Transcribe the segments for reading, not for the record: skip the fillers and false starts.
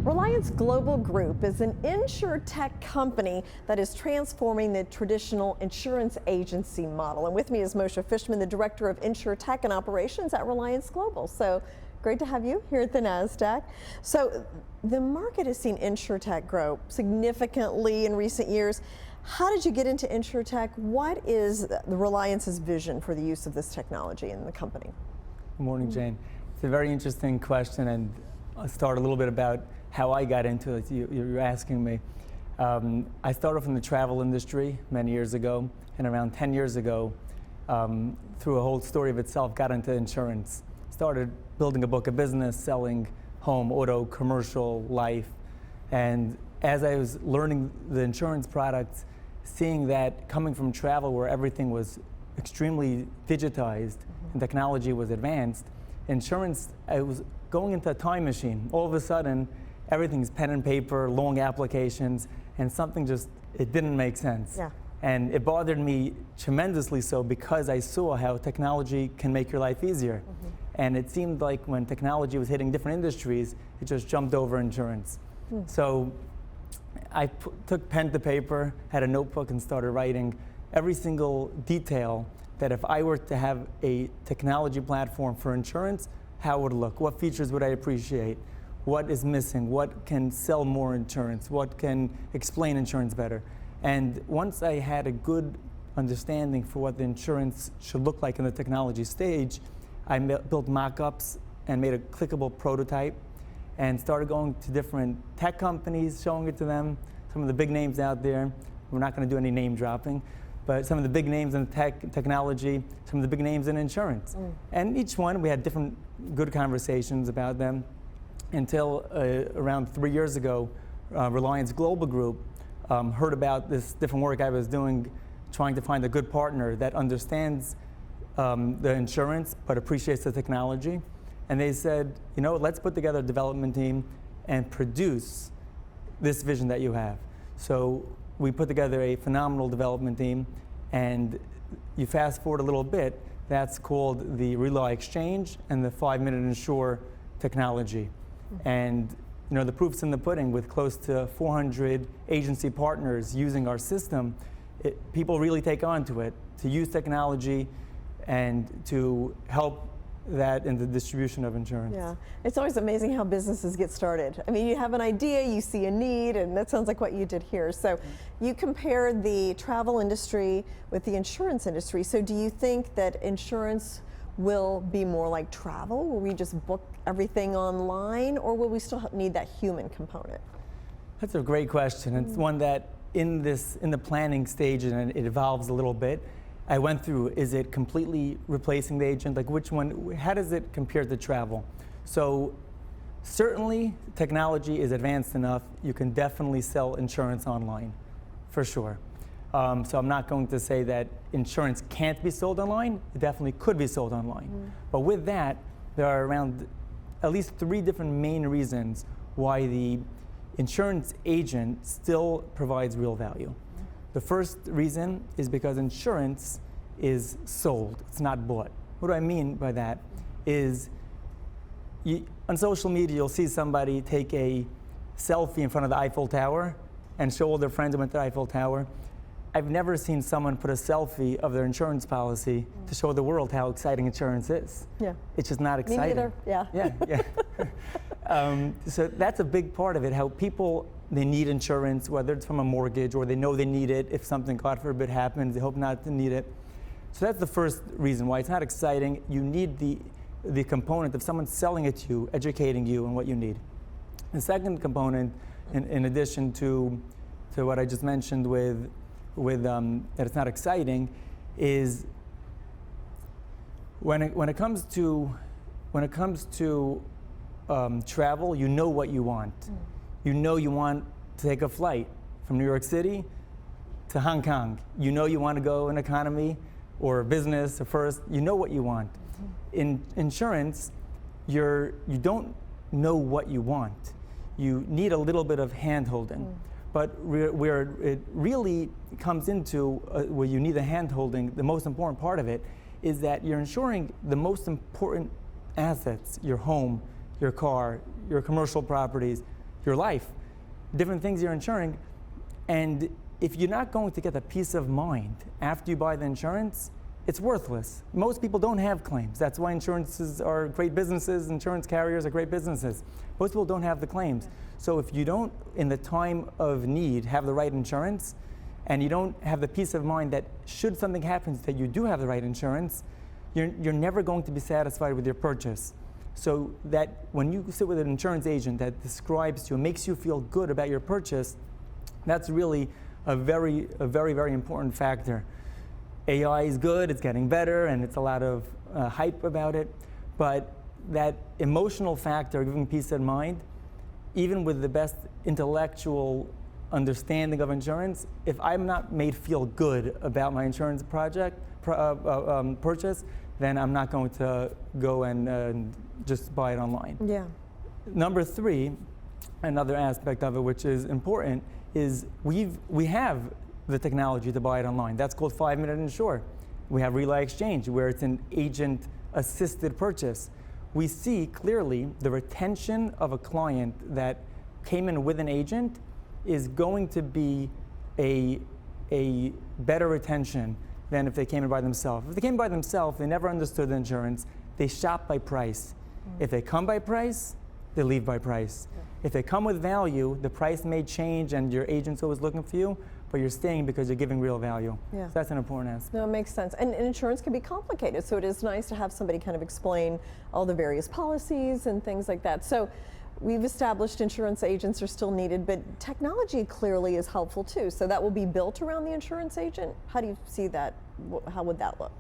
Reliance Global Group is an Insurtech company that is transforming the traditional insurance agency model. And with me is Moshe Fishman, the Director of Insurtech and Operations at Reliance Global. So great to have you here at the NASDAQ. So the market has seen Insurtech grow significantly in recent years. How did you get into Insurtech? What is the Reliance's vision for the use of this technology in the company? Good morning, Jane. It's a very interesting question, and I'll start a little bit about how I got into it. You're asking me. I started from the travel industry many years ago, and around 10 years ago, through a whole story of itself, got into insurance. Started building a book of business, selling home, auto, commercial, life. And as I was learning the insurance products, seeing that coming from travel where everything was extremely digitized and technology was advanced, insurance, I was going into a time machine. All of a sudden, everything's pen and paper, long applications, and something just, it didn't make sense. Yeah. And it bothered me tremendously so because I saw how technology can make your life easier. And it seemed like when technology was hitting different industries, it just jumped over insurance. So I took pen to paper, had a notebook, and started writing every single detail that if I were to have a technology platform for insurance, how would it look? What features would I appreciate? What is missing? What can sell more insurance? What can explain insurance better? And once I had a good understanding for what the insurance should look like in the technology stage, I built mock-ups and made a clickable prototype and started going to different tech companies, showing it to them, some of the big names out there. We're not going to do any name dropping, but some of the big names in technology, some of the big names in insurance. And each one, we had different good conversations about them until around 3 years ago, Reliance Global Group heard about this different work I was doing, trying to find a good partner that understands the insurance but appreciates the technology. And they said, you know, let's put together a development team and produce this vision that you have. So we put together a phenomenal development team, and you fast forward a little bit, that's called the Relo exchange and the 5-minute insure technology. And you know, the proof's in the pudding. With close to 400 agency partners using our system, people really take on to it, to use technology and to help that in the distribution of insurance. Yeah, it's always amazing how businesses get started. I mean, you have an idea, you see a need, and that sounds like what you did here. So you compared the travel industry with the insurance industry. So do you think that insurance will be more like travel? Will we just book everything online, or will we still need that human component? That's a great question. It's one that in the planning stage, and it evolves a little bit. I went through, is it completely replacing the agent? Like which one, how does it compare to travel? So certainly technology is advanced enough, you can definitely sell insurance online, for sure. So I'm not going to say that insurance can't be sold online, it definitely could be sold online. But with that, there are around at least 3 different main reasons why the insurance agent still provides real value. The first reason is because insurance is sold, it's not bought. What do I mean by that is on social media you'll see somebody take a selfie in front of the Eiffel Tower and show all their friends who went to the Eiffel Tower. I've never seen someone put a selfie of their insurance policy to show the world how exciting insurance is. Yeah. It's just not exciting. Me neither, yeah. Yeah. So that's a big part of it, how people, they need insurance, whether it's from a mortgage or they know they need it. If something, God forbid, happens, they hope not to need it. So that's the first reason why it's not exciting. You need the component of someone selling it to you, educating you on what you need. The second component, in addition to what I just mentioned with that it's not exciting, is when it comes to travel, you know what you want. You know you want to take a flight from New York City to Hong Kong. You know you want to go in economy or business or first. You know what you want. In insurance, you don't know what you want. You need a little bit of hand-holding. But where it really comes into where you need the hand-holding, the most important part of it is that you're insuring the most important assets, your home, your car, your commercial properties, your life, different things you're insuring. And if you're not going to get the peace of mind after you buy the insurance, it's worthless. Most people don't have claims. That's why insurances are great businesses, insurance carriers are great businesses. Most people don't have the claims. So if you don't, in the time of need, have the right insurance, and you don't have the peace of mind that should something happen that you do have the right insurance, you're never going to be satisfied with your purchase. So that when you sit with an insurance agent that describes to you, makes you feel good about your purchase, that's really a very, very important factor. AI is good, it's getting better, and it's a lot of hype about it, but that emotional factor, giving peace of mind, even with the best intellectual understanding of insurance, if I'm not made feel good about my insurance purchase, then I'm not going to go and just buy it online. Yeah. Number three, another aspect of it which is important, is we have the technology to buy it online. That's called 5-Minute Insure. We have Relo Exchange, where it's an agent-assisted purchase. We see clearly the retention of a client that came in with an agent is going to be a better retention than if they came in by themselves. If they came by themselves, they never understood the insurance. They shop by price. If they come by price, they leave by price. If they come with value, the price may change and your agent's always looking for you, but you're staying because you're giving real value. Yeah. So that's an important aspect. No, it makes sense. And insurance can be complicated, so it is nice to have somebody kind of explain all the various policies and things like that. So we've established insurance agents are still needed, but technology clearly is helpful too. So that will be built around the insurance agent? How do you see that? How would that look?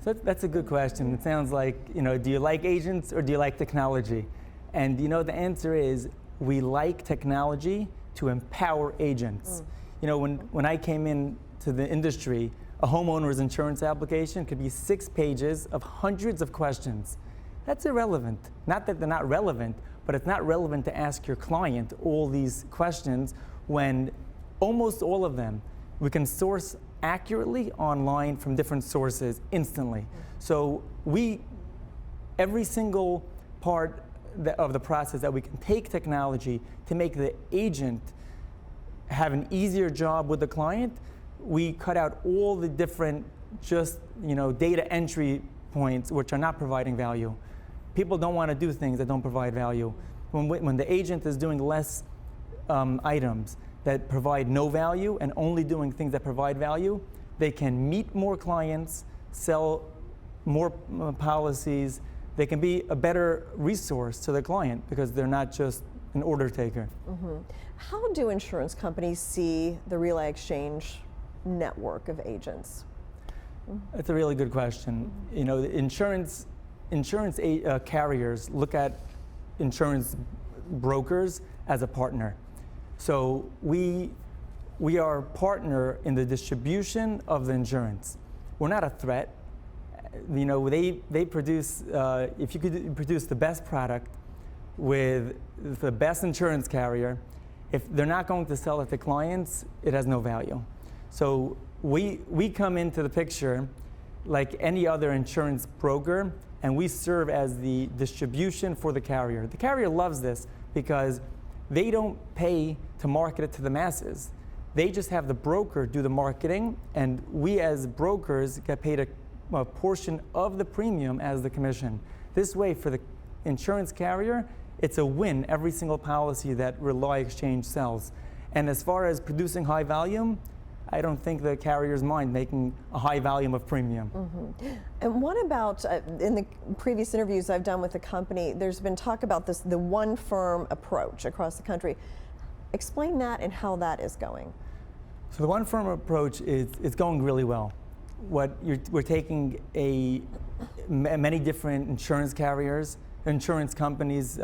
So that's a good question. It sounds like, do you like agents or do you like technology? And the answer is, we like technology to empower agents. When I came into the industry, a homeowner's insurance application could be 6 pages of hundreds of questions. That's irrelevant. Not that they're not relevant, but it's not relevant to ask your client all these questions when almost all of them we can source accurately online from different sources instantly. So every single part of the process that we can take technology to make the agent have an easier job with the client, we cut out all the different data entry points which are not providing value. People don't want to do things that don't provide value. When the agent is doing less items that provide no value and only doing things that provide value, they can meet more clients, sell more policies. They can be a better resource to the client because they're not just an order taker. How do insurance companies see the Relo Exchange network of agents? That's a really good question. Insurance carriers look at insurance brokers as a partner. So we are a partner in the distribution of the insurance. We're not a threat. They produce, if you could produce the best product with the best insurance carrier, if they're not going to sell it to clients, it has no value. So we come into the picture like any other insurance broker, and we serve as the distribution for the carrier. The carrier loves this because they don't pay to market it to the masses. They just have the broker do the marketing, and we as brokers get paid a portion of the premium as the commission. This way, for the insurance carrier, it's a win every single policy that Relo Exchange sells. And as far as producing high volume, I don't think the carriers mind making a high volume of premium. And what about, in the previous interviews I've done with the company, there's been talk about the one firm approach across the country. Explain that and how that is going. So the one firm approach is going really well. We're taking many different insurance carriers, insurance companies,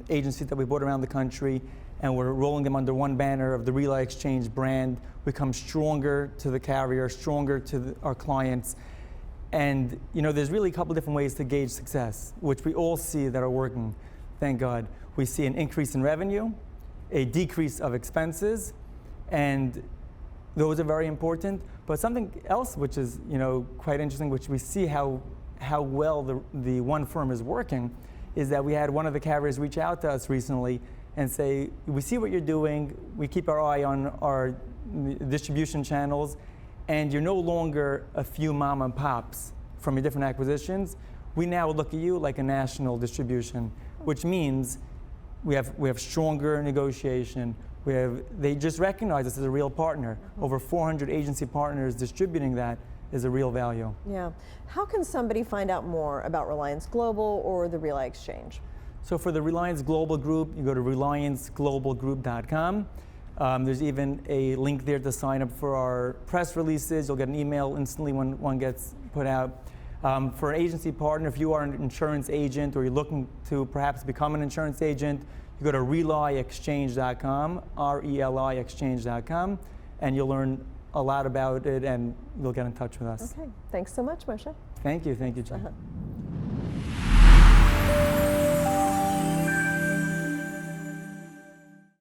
agencies that we bought around the country, and we're rolling them under one banner of the Relo Exchange brand. We come stronger to the carrier, stronger to our clients. And there's really a couple different ways to gauge success, which we all see that are working, thank God. We see an increase in revenue, a decrease of expenses, and those are very important. But something else which is quite interesting, which we see how well the one firm is working, is that we had one of the carriers reach out to us recently and say, we see what you're doing, we keep our eye on our distribution channels, and you're no longer a few mom and pops from your different acquisitions. We now look at you like a national distribution, which means we have stronger negotiation. They just recognize us as a real partner. Over 400 agency partners distributing that is a real value. Yeah. How can somebody find out more about Reliance Global or the Relay Exchange? So for the Reliance Global Group, you go to relianceglobalgroup.com. There's even a link there to sign up for our press releases. You'll get an email instantly when one gets put out. For an agency partner, if you are an insurance agent or you're looking to perhaps become an insurance agent, you go to ReliExchange.com, R-E-L-I Exchange.com, and you'll learn a lot about it and you'll get in touch with us. Okay, thanks so much, Moshe. Thank you, John.